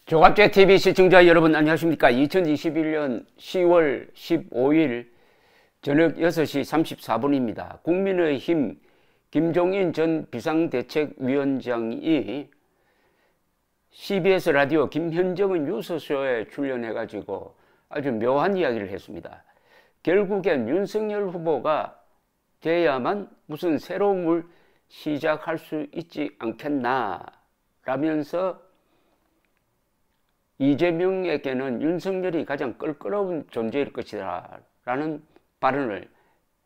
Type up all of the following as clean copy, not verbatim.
조갑제TV 시청자 여러분 안녕하십니까. 2021년 10월 15일 저녁 6시 34분입니다. 국민의힘 김종인 전 비상대책위원장이 CBS 라디오 김현정은 뉴스쇼에 출연해가지고 아주 묘한 이야기를 했습니다. 결국엔 윤석열 후보가 돼야만 무슨 새로운 걸 시작할 수 있지 않겠나 라면서 이재명에게는 윤석열이 가장 껄끄러운 존재일 것이다 라는 발언을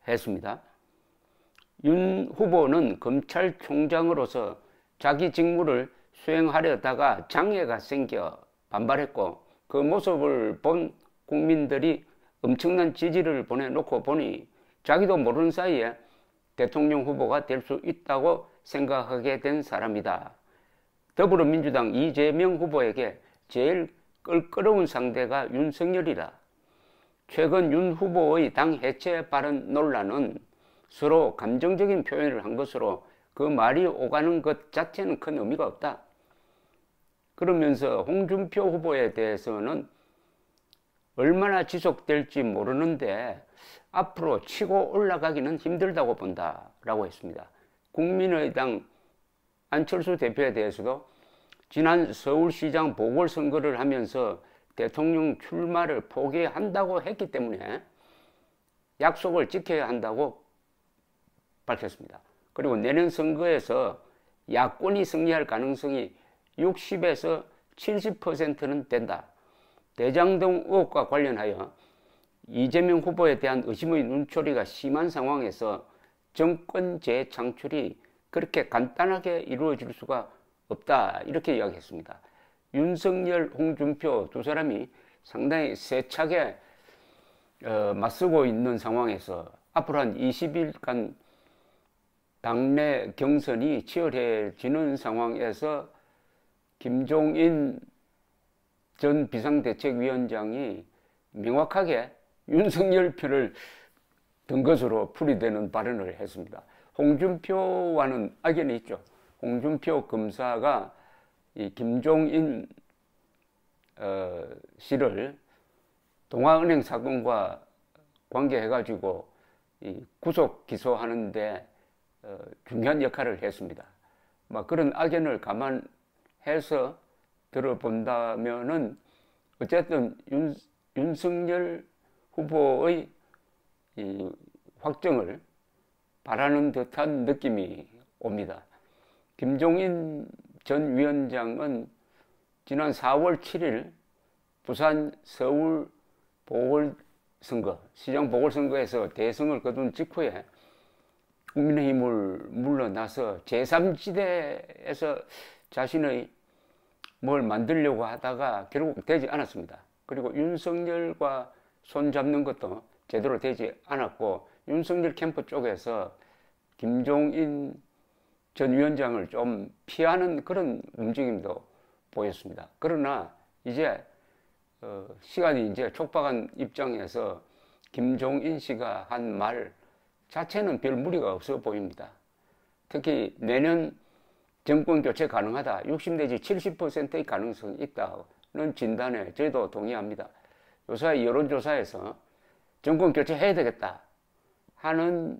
했습니다. 윤 후보는 검찰총장으로서 자기 직무를 수행하려다가 장애가 생겨 반발했고, 그 모습을 본 국민들이 엄청난 지지를 보내놓고 보니 자기도 모르는 사이에 대통령 후보가 될 수 있다고 생각하게 된 사람이다. 더불어민주당 이재명 후보에게 제일 껄끄러운 상대가 윤석열이다. 최근 윤 후보의 당 해체 발언 논란은 서로 감정적인 표현을 한 것으로 그 말이 오가는 것 자체는 큰 의미가 없다. 그러면서 홍준표 후보에 대해서는 얼마나 지속될지 모르는데 앞으로 치고 올라가기는 힘들다고 본다라고 했습니다. 국민의당 안철수 대표에 대해서도 지난 서울시장 보궐선거를 하면서 대통령 출마를 포기한다고 했기 때문에 약속을 지켜야 한다고 밝혔습니다. 그리고 내년 선거에서 야권이 승리할 가능성이 60에서 70%는 된다. 대장동 의혹과 관련하여 이재명 후보에 대한 의심의 눈초리가 심한 상황에서 정권 재창출이 그렇게 간단하게 이루어질 수가 없다, 이렇게 이야기했습니다. 윤석열, 홍준표 두 사람이 상당히 세차게 맞서고 있는 상황에서 앞으로 한 20일간 당내 경선이 치열해지는 상황에서 김종인 전 비상대책위원장이 명확하게 윤석열 표를 든 것으로 풀이되는 발언을 했습니다. 홍준표와는 악연이 있죠. 홍준표 검사가 이 김종인 씨를 동아은행 사건과 관계해가지고 이 구속 기소하는데 중요한 역할을 했습니다. 막 그런 악연을 감안해서 들어본다면은 어쨌든 윤석열 후보의 이 확정을 바라는 듯한 느낌이 옵니다. 김종인 전 위원장은 지난 4월 7일 부산 서울 보궐선거, 시장 보궐선거에서 대승을 거둔 직후에 국민의힘을 물러나서 제3지대에서 자신의 뭘 만들려고 하다가 결국 되지 않았습니다. 그리고 윤석열과 손잡는 것도 제대로 되지 않았고, 윤석열 캠프 쪽에서 김종인 전 위원장을 좀 피하는 그런 움직임도 보였습니다. 그러나 이제 시간이 이제 촉박한 입장에서 김종인 씨가 한 말 자체는 별 무리가 없어 보입니다. 특히 내년 정권 교체 가능하다, 60 내지 70%의 가능성이 있다는 진단에 저희도 동의합니다. 요새 여론조사에서 정권 교체해야 되겠다 하는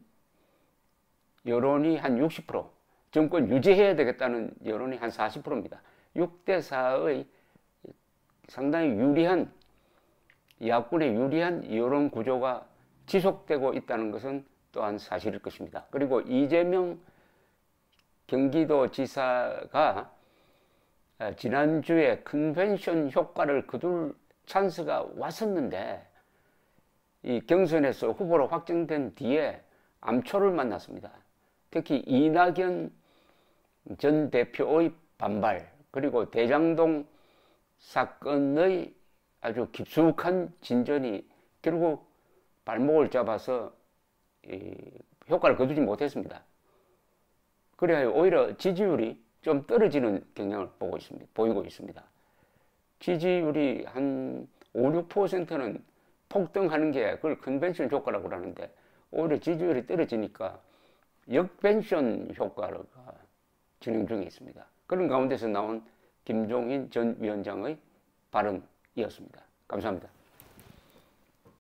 여론이 한 60%, 정권 유지해야 되겠다는 여론이 한 40%입니다. 6대4의 상당히 유리한, 야권에 유리한 여론 구조가 지속되고 있다는 것은 또한 사실일 것입니다. 그리고 이재명 경기도지사가 지난주에 컨벤션 효과를 거둘 찬스가 왔었는데 이 경선에서 후보로 확정된 뒤에 암초를 만났습니다. 특히 이낙연 전 대표의 반발, 그리고 대장동 사건의 아주 깊숙한 진전이 결국 발목을 잡아서 효과를 거두지 못했습니다. 그래야 오히려 지지율이 좀 떨어지는 경향을 보이고 있습니다. 지지율이 한 5, 6%는 폭등하는 게 그걸 컨벤션 효과라고 하는데, 오히려 지지율이 떨어지니까 역벤션 효과가 진행 중에 있습니다. 그런 가운데서 나온 김종인 전 위원장의 발언이었습니다. 감사합니다.